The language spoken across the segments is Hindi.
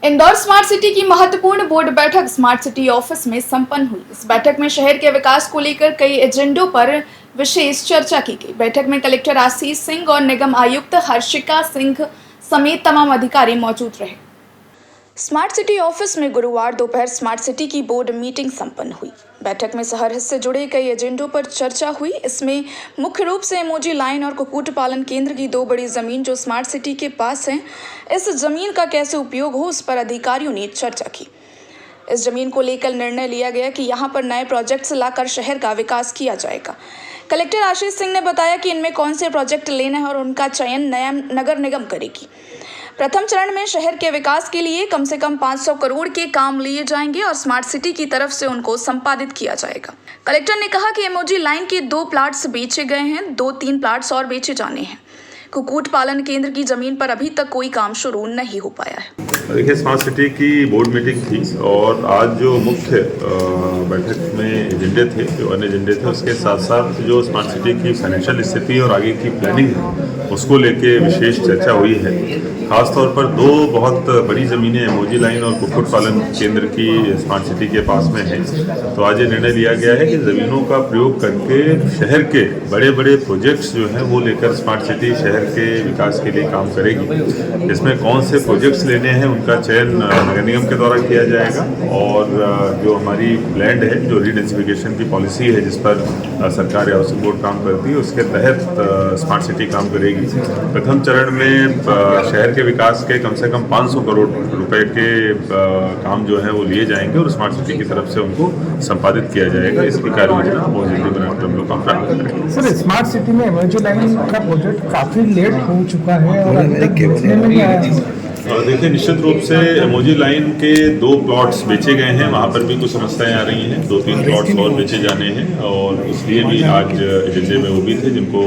इंदौर स्मार्ट सिटी की महत्वपूर्ण बोर्ड बैठक स्मार्ट सिटी ऑफिस में संपन्न हुई। इस बैठक में शहर के विकास को लेकर कई एजेंडों पर विशेष चर्चा की गई। बैठक में कलेक्टर आशीष सिंह और निगम आयुक्त हर्षिका सिंह समेत तमाम अधिकारी मौजूद रहे। स्मार्ट सिटी ऑफिस में गुरुवार दोपहर स्मार्ट सिटी की बोर्ड मीटिंग संपन्न हुई। बैठक में शहर से जुड़े कई एजेंडों पर चर्चा हुई। इसमें मुख्य रूप से एमओजी लाइन और कुक्कुट पालन केंद्र की 2 बड़ी जमीन जो स्मार्ट सिटी के पास है, इस जमीन का कैसे उपयोग हो, उस पर अधिकारियों ने चर्चा की। इस जमीन को लेकर निर्णय लिया गया कि यहाँ पर नए प्रोजेक्ट्स लाकर शहर का विकास किया जाएगा। कलेक्टर आशीष सिंह ने बताया कि इनमें कौन से प्रोजेक्ट लेने हैं और उनका चयन नया नगर निगम करेगी। प्रथम चरण में शहर के विकास के लिए कम से कम 500 करोड़ के काम लिए जाएंगे और स्मार्ट सिटी की तरफ से उनको संपादित किया जाएगा। कलेक्टर ने कहा कि एमओजी लाइन के 2 प्लाट्स बेचे गए हैं, 2-3 प्लाट्स और बेचे जाने हैं। कुक्कुट पालन केंद्र की जमीन पर अभी तक कोई काम शुरू नहीं हो पाया है। देखिए, स्मार्ट सिटी की बोर्ड मीटिंग थी और आज जो मुख्य बैठक में एजेंडे थे, जो अन्य एजेंडे थे, उसके साथ साथ जो स्मार्ट सिटी की फाइनेंशियल स्थिति और आगे की प्लानिंग है उसको लेके विशेष चर्चा हुई है। खासतौर पर 2 बहुत बड़ी ज़मीनें एमओजी लाइन और कुक्कुट पालन केंद्र की स्मार्ट सिटी के पास में है। तो आज ये निर्णय लिया गया है कि ज़मीनों का प्रयोग करके शहर के बड़े बड़े प्रोजेक्ट्स जो हैं वो लेकर स्मार्ट सिटी शहर के विकास के लिए काम करेगी। इसमें कौन से प्रोजेक्ट्स लेने हैं उनका चयन नगर निगम के द्वारा किया जाएगा और जो हमारी लैंड है, जो रीडेंसिफिकेशन की पॉलिसी है जिस पर सरकार या हाउसिंग बोर्ड काम करती है, उसके तहत स्मार्ट सिटी काम करेगी। प्रथम चरण में शहर के विकास के कम से कम 500 करोड़ रुपए के काम जो है वो लिए जाएंगे और स्मार्ट सिटी की तरफ से उनको संपादित किया जाएगा। इसकी कार्ययोजना बहुत जल्दी बनाकर हम लोग काम प्राप्त करेंगे। सर, स्मार्ट सिटी में एमओजी लाइन का प्रोजेक्ट काफी लेट हो चुका है और देखिए, निश्चित रूप से एमओजी लाइन के 2 प्लॉट्स बेचे गए हैं, वहाँ पर भी कुछ समस्याएं आ रही हैं। 2-3 प्लॉट्स और बेचे जाने हैं और इसलिए भी आज एजेंडे में वो भी थे जिनको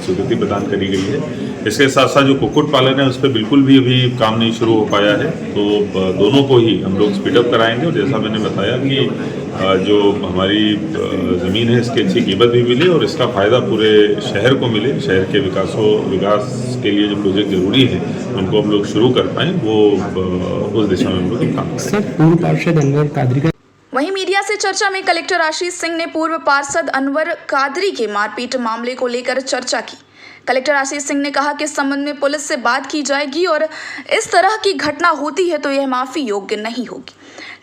स्वीकृति प्रदान करी गई है। इसके साथ साथ जो कुक्कुट पालन है उस पर बिल्कुल भी अभी काम नहीं शुरू हो पाया है, तो दोनों को ही हम लोग स्पीडअप कराएंगे और जैसा मैंने बताया कि जो हमारी ज़मीन है इसकी अच्छी कीमत भी मिले और इसका फ़ायदा पूरे शहर को मिले। शहर के विकास के लिए जो प्रोजेक्ट जरूरी है उनको हम लोग शुरू कर पाएँ, वो उस दिशा में हम लोग काम करें। पूर्व पार्षद अनवर कादरी का वहीं मीडिया से चर्चा में कलेक्टर आशीष सिंह ने पूर्व पार्षद अनवर कादरी के मारपीट मामले को लेकर चर्चा की। कलेक्टर आशीष सिंह ने कहा कि इस संबंध में पुलिस से बात की जाएगी और इस तरह की घटना होती है तो यह माफी योग्य नहीं होगी।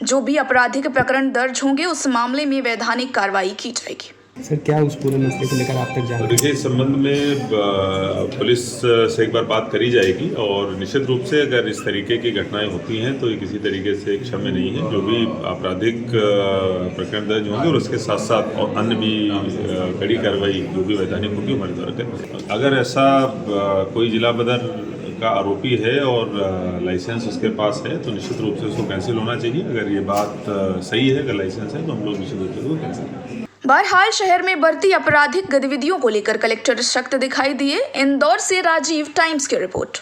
जो भी आपराधिक प्रकरण दर्ज होंगे उस मामले में वैधानिक कार्रवाई की जाएगी। सर, क्या उस पूरे मसले को लेकर आप तक जान? देखिए, इस संबंध में पुलिस से एक बार बात करी जाएगी और निश्चित रूप से अगर इस तरीके की घटनाएं होती हैं तो ये किसी तरीके से क्षम्य नहीं है। जो भी आपराधिक प्रकरण दर्ज होंगे और उसके साथ साथ और अन्य भी कड़ी कार्रवाई जो भी वैधानिक होगी हमारे द्वारा करेंगे। अगर ऐसा कोई जिला बदर का आरोपी है और लाइसेंस उसके पास है तो निश्चित रूप से उसको कैंसिल होना चाहिए। अगर ये बात सही है, अगर लाइसेंस है, तो हम लोग निश्चित रूप से उसको कैंसिल करेंगे। बहरहाल शहर में बढ़ती आपराधिक गतिविधियों को लेकर कलेक्टर सख्त दिखाई दिए। इंदौर से राजीव, टाइम्स की रिपोर्ट।